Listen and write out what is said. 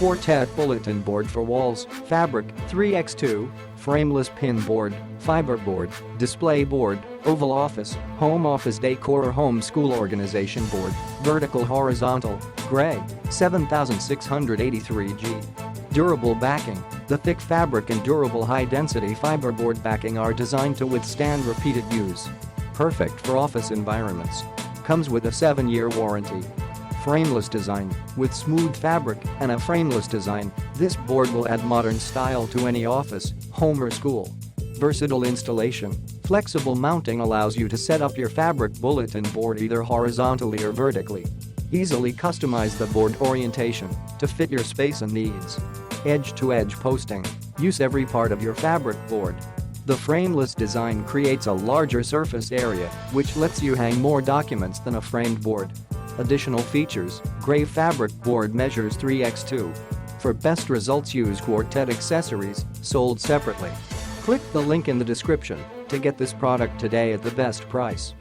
Quartet Bulletin board for walls, fabric, 3x2, frameless pin board, fiberboard, display board, oval office, home office decor or home school organization board, vertical horizontal, gray, 7683G. Durable backing. The thick fabric and durable high-density fiberboard backing are designed to withstand repeated use. Perfect for office environments. Comes with a 7-year warranty. Frameless design. With smooth fabric and a frameless design, this board will add modern style to any office, home or school. Versatile installation. Flexible mounting allows you to set up your fabric bulletin board either horizontally or vertically. Easily customize the board orientation to fit your space and needs. Edge-to-edge posting. Use every part of your fabric board. The frameless design creates a larger surface area, which lets you hang more documents than a framed board. Additional features: gray fabric board measures 3x2. For best results, use Quartet accessories, sold separately. Click the link in the description to get this product today at the best price.